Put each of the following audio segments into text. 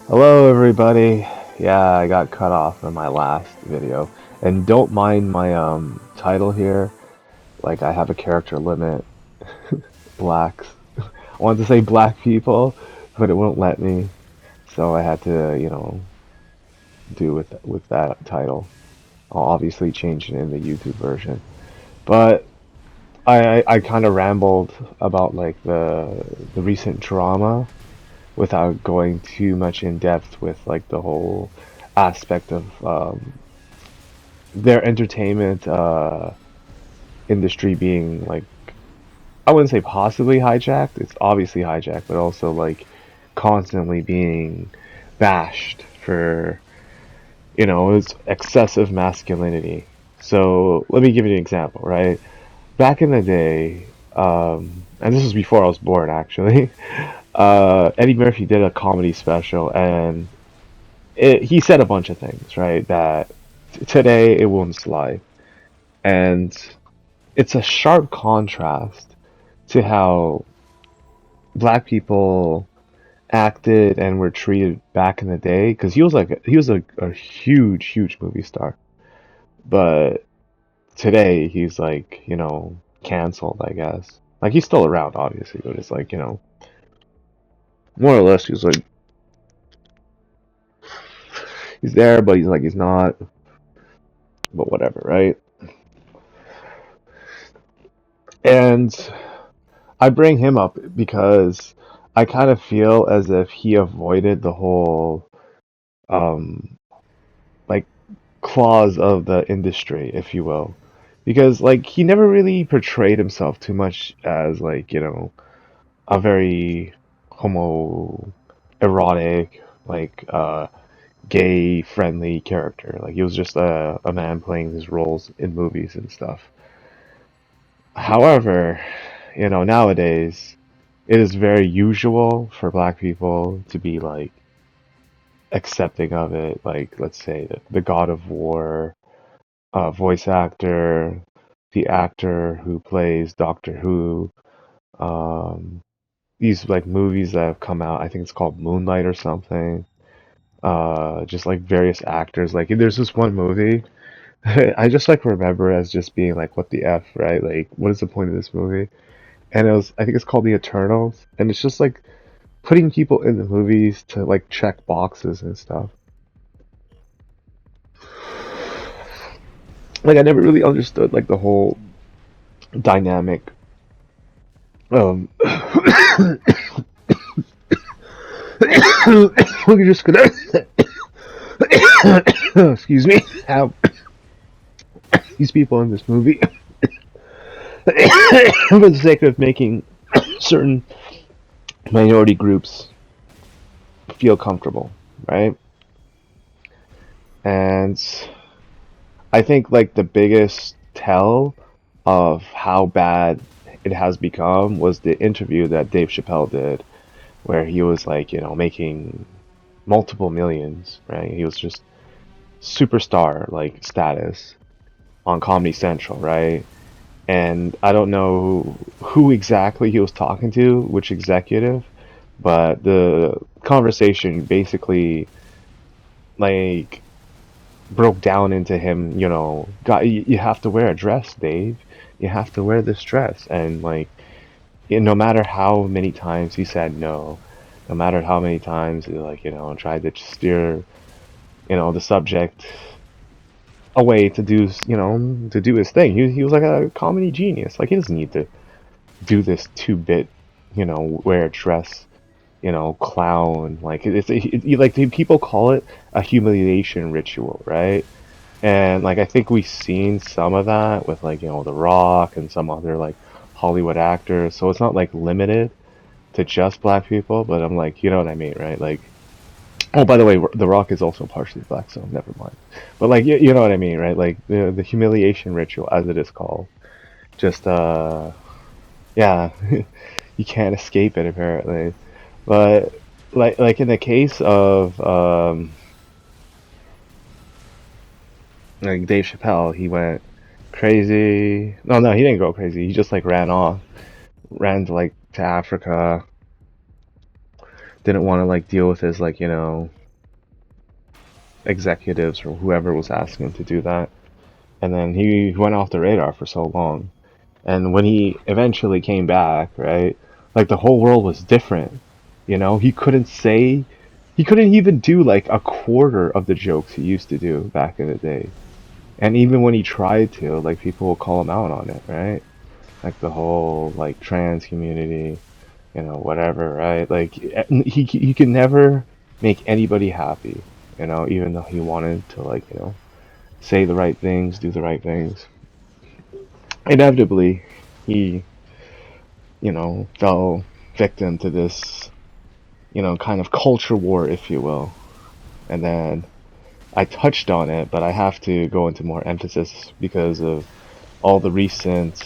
Hello, everybody. Yeah, I got cut off in my last video. And don't mind my title here. Like, I have a character limit. Blacks. I wanted to say black people, but it won't let me. So I had to, do with that title. I'll obviously change it in the YouTube version. But I kind of rambled about like the recent drama without going too much in depth with like the whole aspect of their entertainment industry being like, I wouldn't say possibly hijacked. It's obviously hijacked, but also like constantly being bashed for its excessive masculinity. So let me give you an example, right? Back in the day, and this was before I was born actually. Eddie Murphy did a comedy special, and he said a bunch of things, right? That today it won't slide, and it's a sharp contrast to how black people acted and were treated back in the day. Because he was a huge movie star, but today he's like canceled, I guess. Like he's still around, obviously, but it's like more or less he's like he's there, but he's not. But whatever, right? And I bring him up because I kind of feel as if he avoided the whole um like clause of the industry, if you will. Because like he never really portrayed himself too much as like, a very homo erotic, like gay friendly character. Like he was just a man playing his roles in movies and stuff. However, nowadays it is very usual for black people to be like accepting of it. Like, let's say the God of War voice actor, the actor who plays Doctor Who, um, these like movies that have come out. I think it's called Moonlight or something. Just like various actors. Like, there's this one movie. I just like remember as just being like, what the F, right? Like, what is the point of this movie? And I think it's called The Eternals, and it's just like putting people in the movies to like check boxes and stuff. Like I never really understood like the whole dynamic. Um, we're just gonna excuse me, have these people in this movie for the sake of making certain minority groups feel comfortable, right? And I think like the biggest tell of how bad it has become was the interview that Dave Chappelle did, where he was like, making multiple millions, right? He was just superstar like status on Comedy Central, right? And I don't know who exactly he was talking to, which executive, but the conversation basically like broke down into him, got you have to wear a dress, Dave. You have to wear this dress, and like, no matter how many times he said no, no matter how many times he like, tried to steer, the subject away to do his thing. He was like a comedy genius. Like he doesn't need to do this two-bit, wear a dress, clown. Like like people call it a humiliation ritual, right? And like I think we've seen some of that with like The Rock and some other like Hollywood actors. So it's not like limited to just black people, but I'm like, you know what I mean, right? Like, oh, by the way, The Rock is also partially black, so never mind. But like, you know what I mean, right? Like the humiliation ritual, as it is called, just yeah, you can't escape it apparently. But like in the case of like Dave Chappelle, he went crazy. No, he didn't go crazy. He just like ran to Africa didn't want to like deal with his like, executives or whoever was asking him to do that. And then he went off the radar for so long. And when he eventually came back, right, like the whole world was different. He couldn't even do like a quarter of the jokes he used to do back in the day. And even when he tried to, like people will call him out on it, right? Like the whole like trans community, whatever, right? Like he could never make anybody happy, even though he wanted to like, say the right things, do the right things. Inevitably, he, fell victim to this, kind of culture war, if you will. And then I touched on it, but I have to go into more emphasis because of all the recent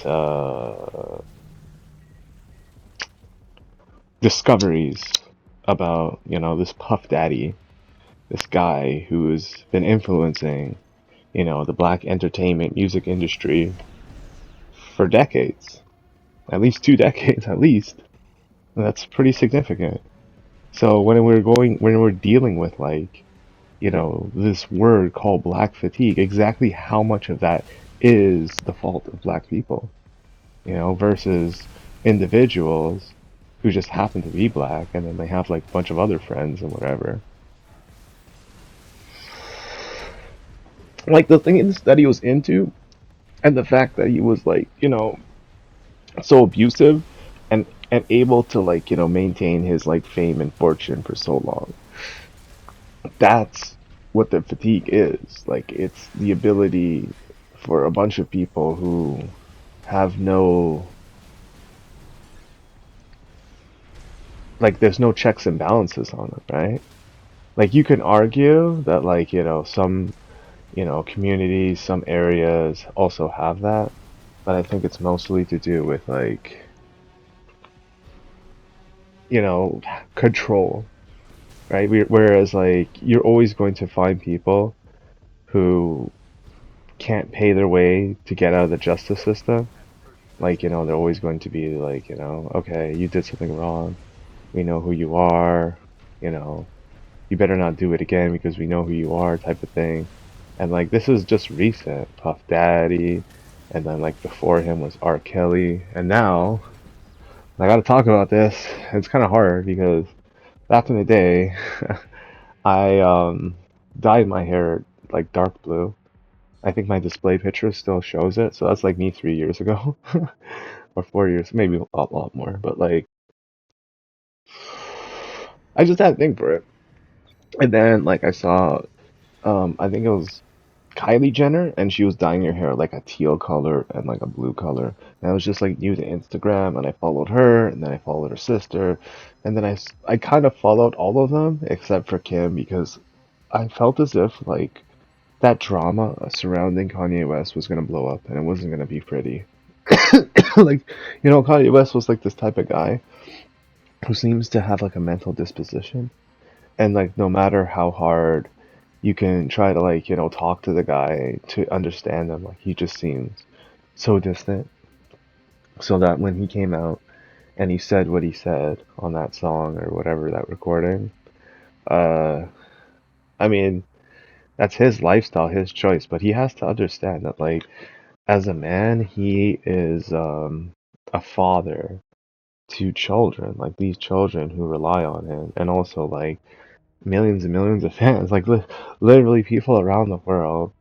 discoveries about, this Puff Daddy, this guy who's been influencing, the black entertainment music industry for decades, at least 2 decades, at least. And that's pretty significant. So when we're dealing with like, this word called black fatigue, exactly how much of that is the fault of black people, versus individuals who just happen to be black and then they have like a bunch of other friends and whatever. Like the things that he was into and the fact that he was like, so abusive and able to like, maintain his like fame and fortune for so long. That's what the fatigue is. Like it's the ability for a bunch of people who have no like there's no checks and balances on it, right? Like you can argue that like, some, communities, some areas also have that, but I think it's mostly to do with like, you know, control, right? Whereas like you're always going to find people who can't pay their way to get out of the justice system. Like, they're always going to be like, okay, you did something wrong. We know who you are. You know, you better not do it again because we know who you are, type of thing. And like, this is just recent. Puff Daddy, and then like before him was R. Kelly, and now I gotta talk about this. It's kind of hard because back in the day, I dyed my hair like dark blue. I think my display picture still shows it, so that's like me 3 years ago, or 4 years, maybe a lot more. But like, I just had a thing for it, and then like I saw, I think it was Kylie Jenner, and she was dyeing her hair like a teal color and like a blue color. And I was just like new to Instagram, and I followed her, and then I followed her sister, and then I kind of followed all of them except for Kim because I felt as if like that drama surrounding Kanye West was gonna blow up and it wasn't gonna be pretty. Like, Kanye West was like this type of guy who seems to have like a mental disposition, and like no matter how hard you can try to like, talk to the guy to understand him, like he just seems so distant. So that when he came out and he said what he said on that song or whatever, that recording, uh, I mean, that's his lifestyle, his choice, but he has to understand that like as a man, he is a father to children, like these children who rely on him, and also like millions and millions of fans, like literally people around the world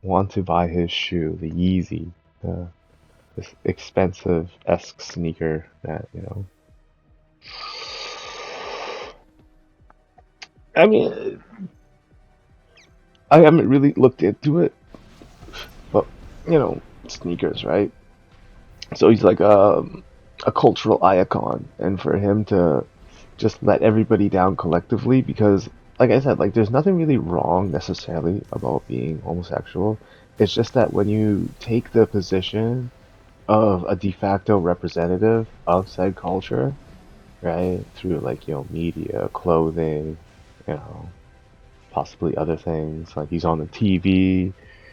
want to buy his shoe, the Yeezy, uh, this expensive esque sneaker that I mean, I haven't really looked into it, but sneakers, right? So he's like a cultural icon, and for him to just let everybody down collectively, because like I said, like there's nothing really wrong necessarily about being homosexual. It's just that when you take the position of a de facto representative of said culture, right, through like media, clothing, you know, possibly other things, like he's on the TV,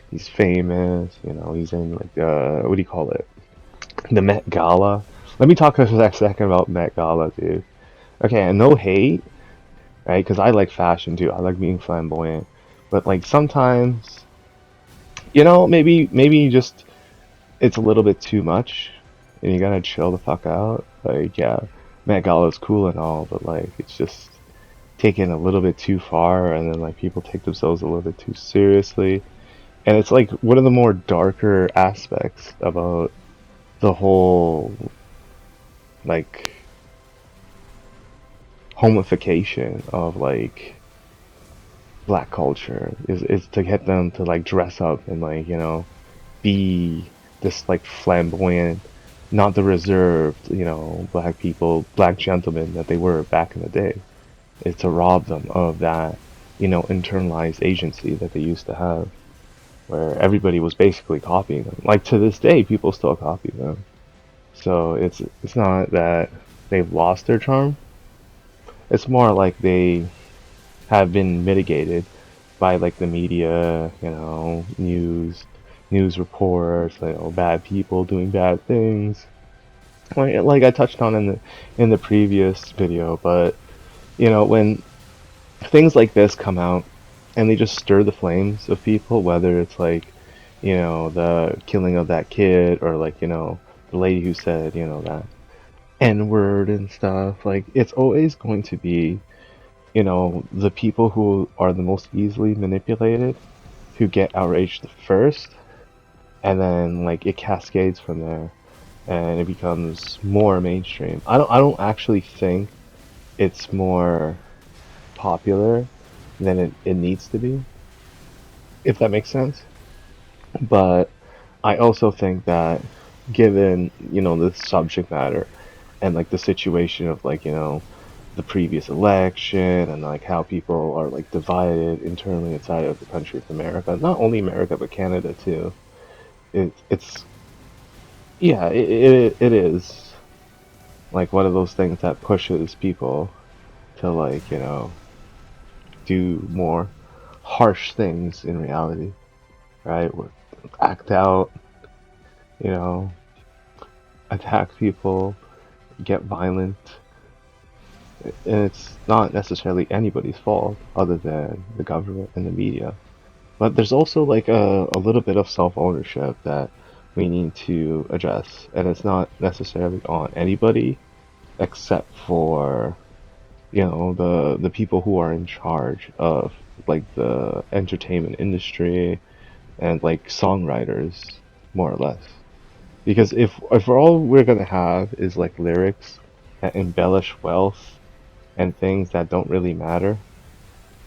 he's famous, he's in like what do you call it, the Met Gala. Let me talk for a second about Met Gala, dude. Okay, and no hate, right? Because I like fashion too. I like being flamboyant, but like sometimes, maybe just it's a little bit too much, and you gotta chill the fuck out. Like, yeah, Met Gala is cool and all, but like it's just taken a little bit too far, and then like people take themselves a little bit too seriously, and it's like one of the more darker aspects about the whole like homification of like black culture is to get them to like dress up and like be this like flamboyant, not the reserved black people, black gentlemen that they were back in the day. Is to rob them of that internalized agency that they used to have, where everybody was basically copying them. Like to this day, people still copy them. So it's not that they've lost their charm. It's more like they have been mitigated by like the media, news reports, bad people doing bad things. Like I touched on in the previous video, but when things like this come out and they just stir the flames of people, whether it's like, the killing of that kid or like, the lady who said, that N word and stuff, like it's always going to be the people who are the most easily manipulated who get outraged first, and then like it cascades from there and it becomes more mainstream. I don't actually think it's more popular than it needs to be, if that makes sense. But I also think that given, the subject matter and like the situation of like, the previous election and like how people are like divided internally inside of the country of America, not only America but Canada too. It's yeah, it is like one of those things that pushes people to like, do more harsh things in reality, right? Act out, you know, attack people, get violent, and it's not necessarily anybody's fault other than the government and the media. But there's also like a little bit of self-ownership that we need to address, and it's not necessarily on anybody except for the people who are in charge of like the entertainment industry and like songwriters, more or less. Because if all we're gonna have is like lyrics that embellish wealth and things that don't really matter,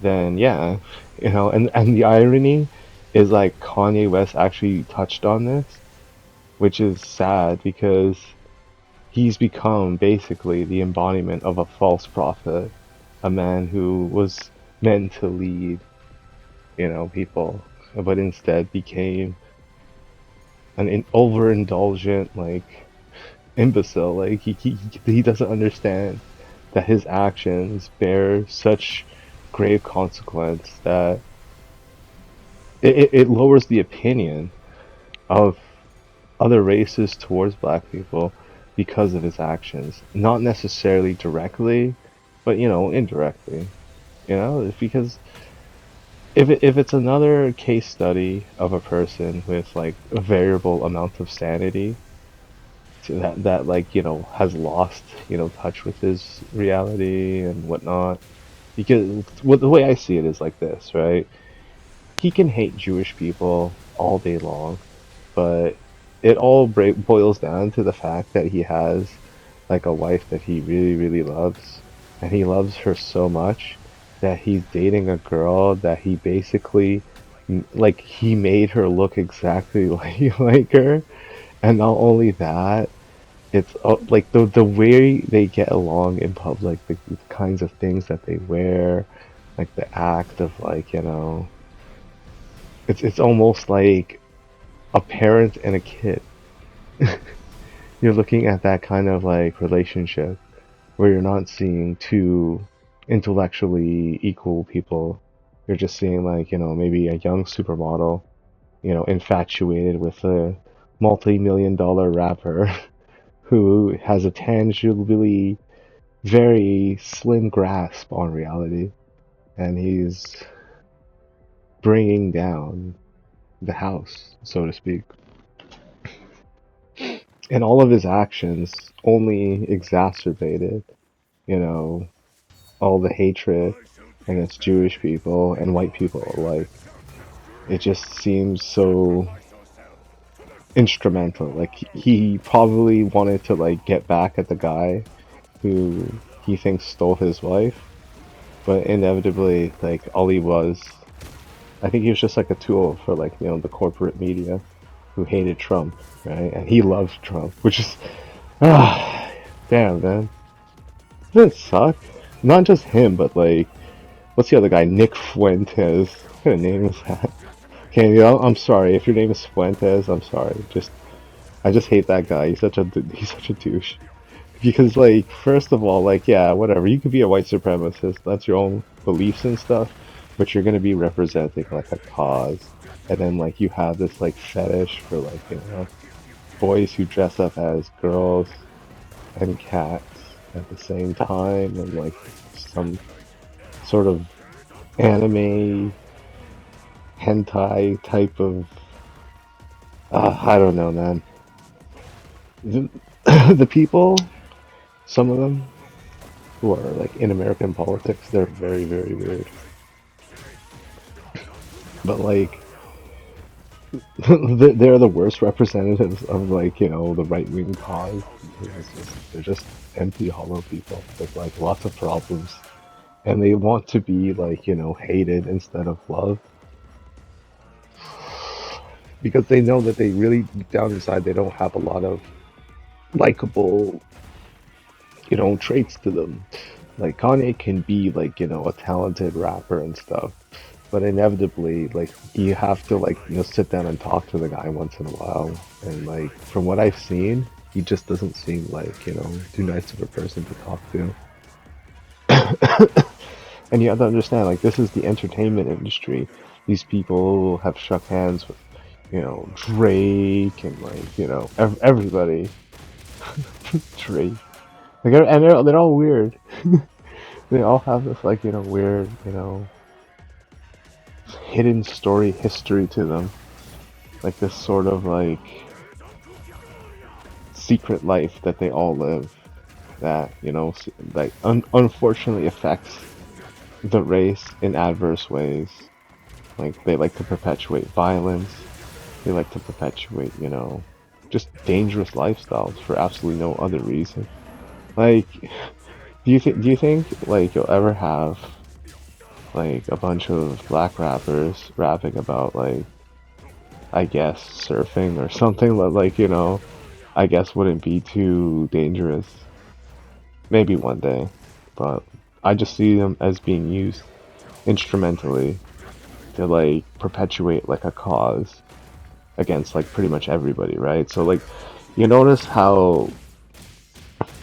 then yeah, and the irony is like Kanye West actually touched on this, which is sad because he's become basically the embodiment of a false prophet, a man who was meant to lead, people, but instead became an overindulgent like imbecile. Like he doesn't understand that his actions bear such grave consequence that it lowers the opinion of other races towards black people because of his actions. Not necessarily directly, but indirectly. It's because if it's another case study of a person with like a variable amount of sanity that like has lost touch with his reality and whatnot, because the way I see it is like this, right? He can hate Jewish people all day long, but it all boils down to the fact that he has like a wife that he really, really loves, and he loves her so much that he's dating a girl that he basically like he made her look exactly like her, and not only that, it's like the way they get along in public, the kinds of things that they wear, like the act of like it's almost like a parent and a kid. You're looking at that kind of like relationship where you're not seeing two intellectually equal people. You're just seeing like, maybe a young supermodel, infatuated with a multi-million-dollar rapper who has a tangibly, very slim grasp on reality, and he's bringing down the house, so to speak. And all of his actions only exacerbated, you know, all the hatred against Jewish people and white people alike. It just seems so instrumental. Like he probably wanted to like get back at the guy who he thinks stole his wife, but inevitably, like all he was, I think he was just like a tool for like the corporate media who hated Trump, right? And he loved Trump, which is ah, damn man, doesn't it suck? Not just him, but like what's the other guy? Nick Fuentes. What kind of name is that? Okay, I'm sorry if your name is Fuentes. I'm sorry. I just hate that guy. He's such a douche. Because like first of all, like yeah, whatever. You could be a white supremacist. That's your own beliefs and stuff, but you're gonna be representing like a cause. And then like you have this like fetish for like boys who dress up as girls and cats at the same time, and like some sort of anime hentai type of I don't know, man. The, the people, some of them who are like in American politics, they're very, very weird. But like, they're the worst representatives of like the right wing cause. They're just empty, hollow people with like lots of problems, and they want to be like hated instead of loved because they know that they really deep down inside they don't have a lot of likable traits to them. Like Kanye can be like, a talented rapper and stuff, but inevitably, like you have to like, sit down and talk to the guy once in a while. And like from what I've seen, he just doesn't seem like, too nice of a person to talk to. And you have to understand, like this is the entertainment industry. These people have shook hands with, Drake and like, everybody. Drake. Like, and they're all weird. They all have this like weird hidden story history to them, like this sort of like secret life that they all live that like unfortunately affects the race in adverse ways. Like they like to perpetuate violence, they like to perpetuate just dangerous lifestyles for absolutely no other reason. Like do you think like you'll ever have like a bunch of black rappers rapping about like I guess surfing or something that like I guess wouldn't be too dangerous? Maybe one day, but I just see them as being used instrumentally to like perpetuate like a cause against like pretty much everybody, right? So like you notice how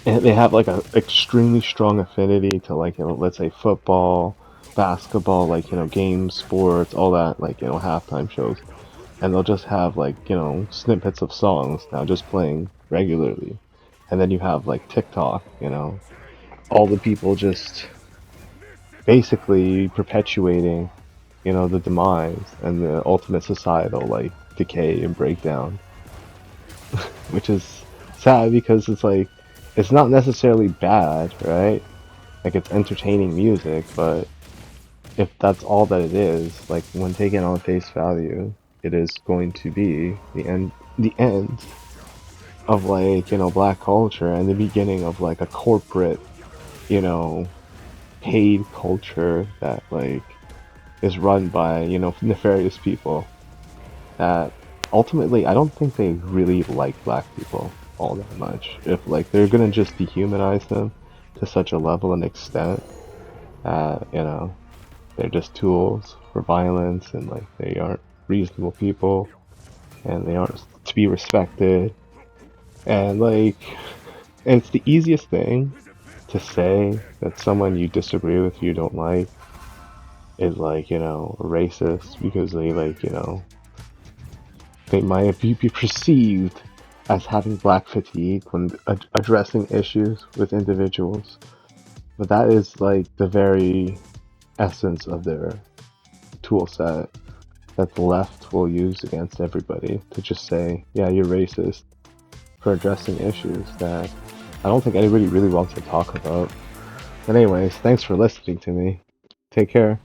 they have like a extremely strong affinity to like let's say football, basketball, like games, sports, all that, like halftime shows, and they'll just have like snippets of songs now just playing regularly. And then you have like TikTok, all the people just basically perpetuating the demise and the ultimate societal like decay and breakdown, which is sad because it's like it's not necessarily bad, right? Like it's entertaining music, but if that's all that it is, like when taken on face value, it is going to be the end of like black culture and the beginning of like a corporate you know paid culture that like is run by nefarious people that ultimately I don't think they really like black people all that much. If like they're gonna just dehumanize them to such a level and extent that they're just tools for violence and like they aren't reasonable people and they aren't to be respected and like it's the easiest thing to say that someone you disagree with you don't like is like racist because they like they might be perceived as having black fatigue when addressing issues with individuals. But that is like the very essence of their tool set that the left will use against everybody to just say, yeah, you're racist for addressing issues that I don't think anybody really wants to talk about. But anyways, thanks for listening to me. Take care.